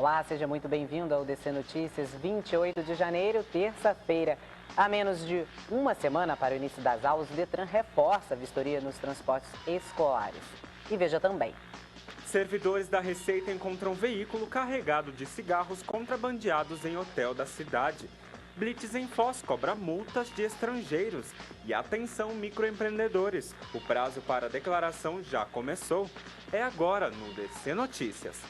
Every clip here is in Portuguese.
Olá, seja muito bem-vindo ao DC Notícias, 28 de janeiro, terça-feira. Há menos de uma semana para o início das aulas, o Detran reforça a vistoria nos transportes escolares. E veja também. Servidores da Receita encontram veículo carregado de cigarros contrabandeados em hotel da cidade. Blitz em Foz cobra multas de estrangeiros. E atenção, microempreendedores, o prazo para a declaração já começou. É agora no DC Notícias.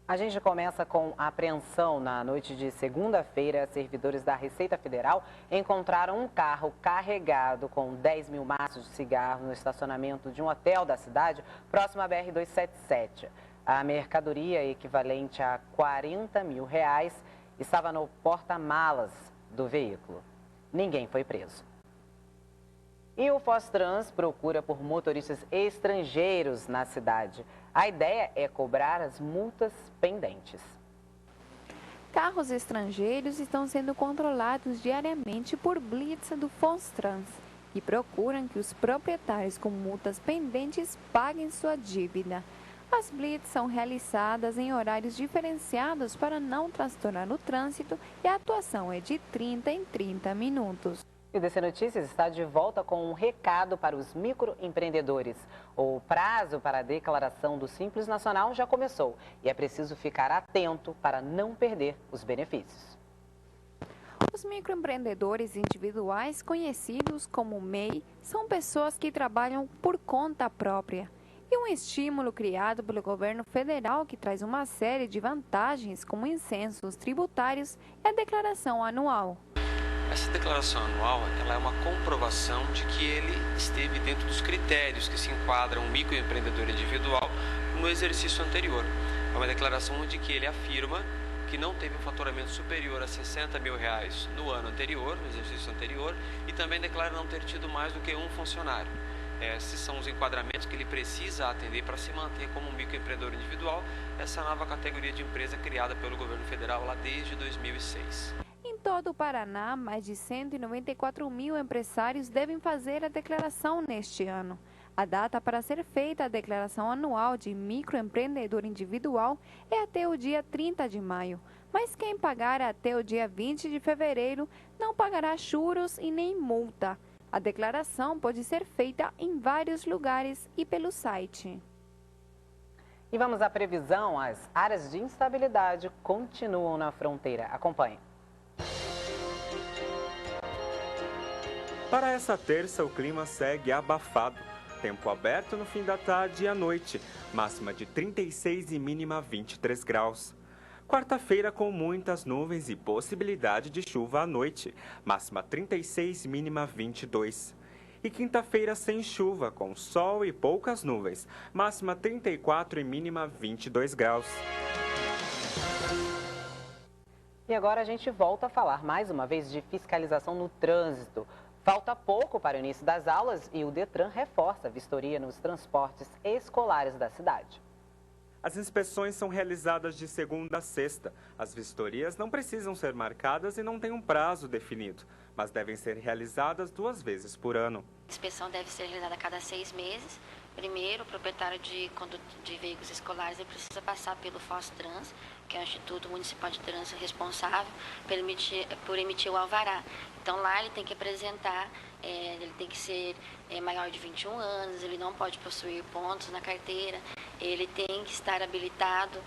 A gente começa com a apreensão. Na noite de segunda-feira, servidores da Receita Federal encontraram um carro carregado com 10 mil maços de cigarro no estacionamento de um hotel da cidade, próximo à BR-277. A mercadoria, equivalente a R$40 mil, estava no porta-malas do veículo. Ninguém foi preso. E o Fostrans procura por motoristas estrangeiros na cidade. A ideia é cobrar as multas pendentes. Carros estrangeiros estão sendo controlados diariamente por blitz do Fostrans, que procuram que os proprietários com multas pendentes paguem sua dívida. As blitz são realizadas em horários diferenciados para não transtornar o trânsito e a atuação é de 30 em 30 minutos. E o DC Notícias está de volta com um recado para os microempreendedores. O prazo para a declaração do Simples Nacional já começou e é preciso ficar atento para não perder os benefícios. Os microempreendedores individuais, conhecidos como MEI, são pessoas que trabalham por conta própria. E um estímulo criado pelo governo federal que traz uma série de vantagens, como isenços tributários, é a declaração anual. Essa declaração anual ela é uma comprovação de que ele esteve dentro dos critérios que se enquadram um microempreendedor individual no exercício anterior. É uma declaração de que ele afirma que não teve um faturamento superior a R$60 mil no ano anterior, no exercício anterior, e também declara não ter tido mais do que um funcionário. Esses são os enquadramentos que ele precisa atender para se manter como um microempreendedor individual, essa nova categoria de empresa criada pelo governo federal lá desde 2006. Em todo o Paraná, mais de 194 mil empresários devem fazer a declaração neste ano. A data para ser feita a declaração anual de microempreendedor individual é até o dia 30 de maio. Mas quem pagar até o dia 20 de fevereiro não pagará juros e nem multa. A declaração pode ser feita em vários lugares e pelo site. E vamos à previsão. As áreas de instabilidade continuam na fronteira. Acompanhe. Para essa terça, o clima segue abafado. Tempo aberto no fim da tarde e à noite, máxima de 36 e mínima 23 graus. Quarta-feira com muitas nuvens e possibilidade de chuva à noite, máxima 36 e mínima 22. E quinta-feira sem chuva, com sol e poucas nuvens, máxima 34 e mínima 22 graus. E agora a gente volta a falar mais uma vez de fiscalização no trânsito. Falta pouco para o início das aulas e o Detran reforça a vistoria nos transportes escolares da cidade. As inspeções são realizadas de segunda a sexta. As vistorias não precisam ser marcadas e não têm um prazo definido, mas devem ser realizadas 2 vezes por ano. A inspeção deve ser realizada a cada 6 meses. Primeiro, o proprietário de veículos escolares ele precisa passar pelo Fostrans, que é o Instituto Municipal de Trânsito responsável por emitir o alvará. Então lá ele tem que apresentar, ele tem que ser maior de 21 anos, ele não pode possuir pontos na carteira, ele tem que estar habilitado,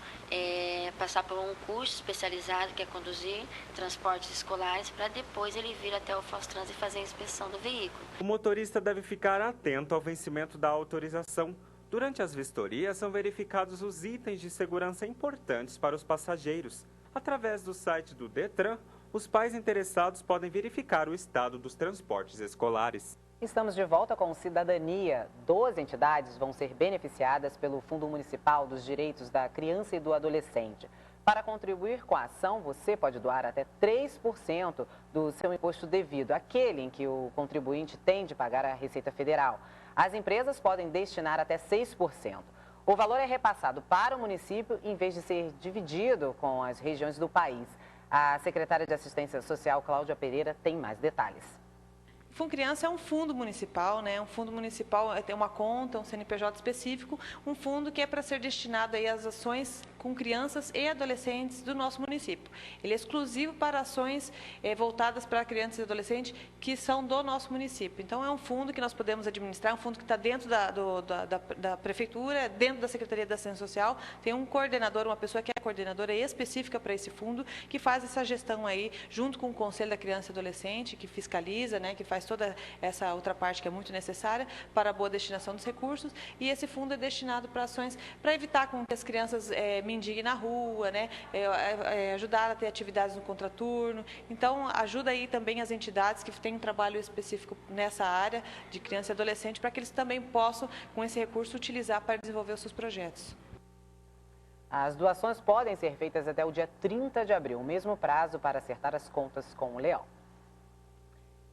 passar por um curso especializado que é conduzir transportes escolares, para depois ele vir até o Fostrans e fazer a inspeção do veículo. O motorista deve ficar atento ao vencimento da autorização. Durante as vistorias são verificados os itens de segurança importantes para os passageiros. Através do site do Detran, os pais interessados podem verificar o estado dos transportes escolares. Estamos de volta com Cidadania. 12 entidades vão ser beneficiadas pelo Fundo Municipal dos Direitos da Criança e do Adolescente. Para contribuir com a ação, você pode doar até 3% do seu imposto devido, aquele em que o contribuinte tem de pagar à Receita Federal. As empresas podem destinar até 6%. O valor é repassado para o município em vez de ser dividido com as regiões do país. A secretária de Assistência Social, Cláudia Pereira, tem mais detalhes. O Fundo Criança é um fundo municipal, né? Um fundo municipal tem uma conta, um CNPJ específico, um fundo que é para ser destinado aí às ações com crianças e adolescentes do nosso município. Ele é exclusivo para ações voltadas para crianças e adolescentes que são do nosso município. Então, é um fundo que nós podemos administrar, um fundo que está dentro da prefeitura, dentro da Secretaria da Assistência Social. Tem um coordenador, uma pessoa que é coordenadora específica para esse fundo, que faz essa gestão aí, junto com o Conselho da Criança e Adolescente, que fiscaliza, né, que faz toda essa outra parte que é muito necessária para a boa destinação dos recursos. E esse fundo é destinado para ações para evitar com que as crianças mendiguem na rua, né, ajudar a ter atividades no contraturno. Então, ajuda aí também as entidades que têm um trabalho específico nessa área de criança e adolescente, para que eles também possam, com esse recurso, utilizar para desenvolver os seus projetos. As doações podem ser feitas até o dia 30 de abril, o mesmo prazo para acertar as contas com o Leão.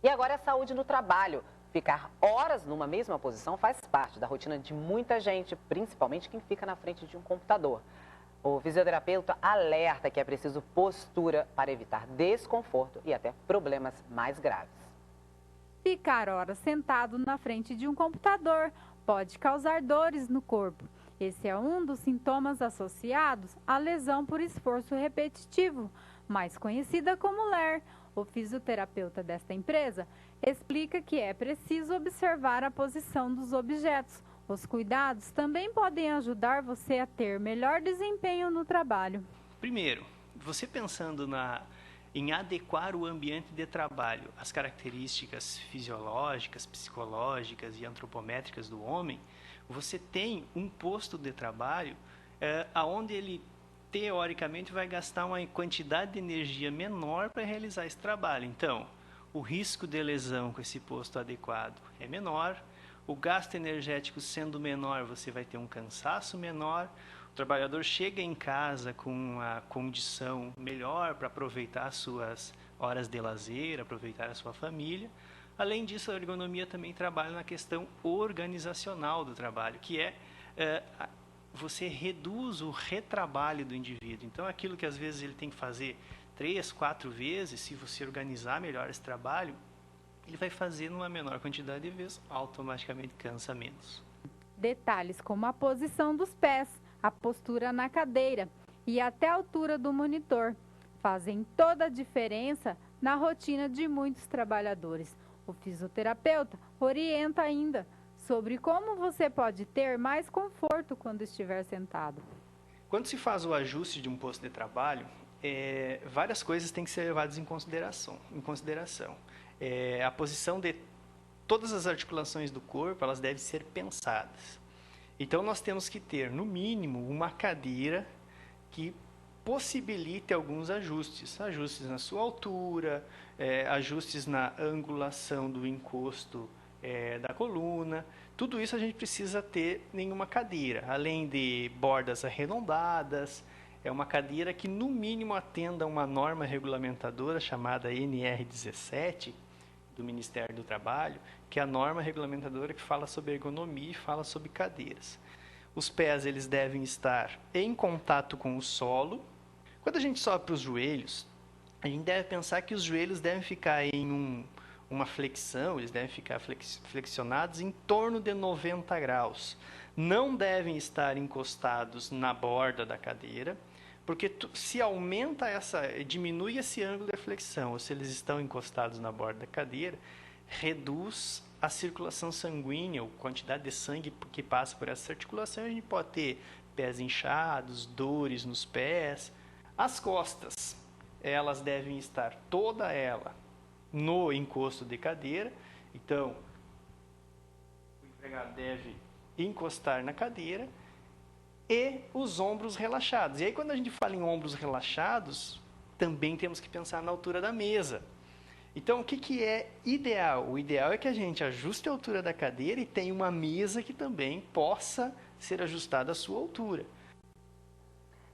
E agora é saúde no trabalho. Ficar horas numa mesma posição faz parte da rotina de muita gente, principalmente quem fica na frente de um computador. O fisioterapeuta alerta que é preciso postura para evitar desconforto e até problemas mais graves. Ficar horas sentado na frente de um computador pode causar dores no corpo. Esse é um dos sintomas associados à lesão por esforço repetitivo, mais conhecida como LER. O fisioterapeuta desta empresa explica que é preciso observar a posição dos objetos. Os cuidados também podem ajudar você a ter melhor desempenho no trabalho. Primeiro, você pensando em adequar o ambiente de trabalho às características fisiológicas, psicológicas e antropométricas do homem, você tem um posto de trabalho onde ele teoricamente vai gastar uma quantidade de energia menor para realizar esse trabalho. Então, o risco de lesão com esse posto adequado é menor, o gasto energético sendo menor, você vai ter um cansaço menor, o trabalhador chega em casa com uma condição melhor para aproveitar as suas horas de lazer, aproveitar a sua família. Além disso, a ergonomia também trabalha na questão organizacional do trabalho, que é você reduz o retrabalho do indivíduo. Então, aquilo que às vezes ele tem que fazer 3, 4 vezes, se você organizar melhor esse trabalho, ele vai fazer numa menor quantidade de vezes, automaticamente cansa menos. Detalhes como a posição dos pés, a postura na cadeira e até a altura do monitor fazem toda a diferença na rotina de muitos trabalhadores. O fisioterapeuta orienta ainda sobre como você pode ter mais conforto quando estiver sentado. Quando se faz o ajuste de um posto de trabalho, várias coisas têm que ser levadas em consideração. A posição de todas as articulações do corpo, elas devem ser pensadas. Então, nós temos que ter, no mínimo, uma cadeira que possibilite alguns ajustes. Ajustes na sua altura, ajustes na angulação do encosto da coluna. Tudo isso a gente precisa ter em uma cadeira, além de bordas arredondadas. É uma cadeira que, no mínimo, atenda a uma norma regulamentadora chamada NR17, do Ministério do Trabalho, que é a norma regulamentadora que fala sobre ergonomia e fala sobre cadeiras. Os pés eles devem estar em contato com o solo. Quando a gente sobe para os joelhos, a gente deve pensar que os joelhos devem ficar em uma flexão, eles devem ficar flexionados em torno de 90 graus. Não devem estar encostados na borda da cadeira, porque se aumenta diminui esse ângulo de flexão, ou se eles estão encostados na borda da cadeira, reduz a circulação sanguínea, a quantidade de sangue que passa por essa articulação, a gente pode ter pés inchados, dores nos pés. As costas, elas devem estar toda ela no encosto de cadeira, então o empregado deve encostar na cadeira e os ombros relaxados. E aí, quando a gente fala em ombros relaxados, também temos que pensar na altura da mesa. Então, o que é ideal? O ideal é que a gente ajuste a altura da cadeira e tenha uma mesa que também possa ser ajustada à sua altura.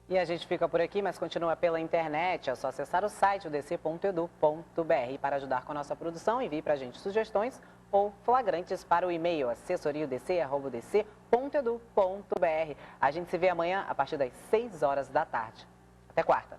E a gente fica por aqui, mas continua pela internet. É só acessar o site udc.edu.br. Para ajudar com a nossa produção, envie para a gente sugestões ou flagrantes para o e-mail assessoriaudc@udc.edu.br. A gente se vê amanhã a partir das 6 horas da tarde. Até quarta.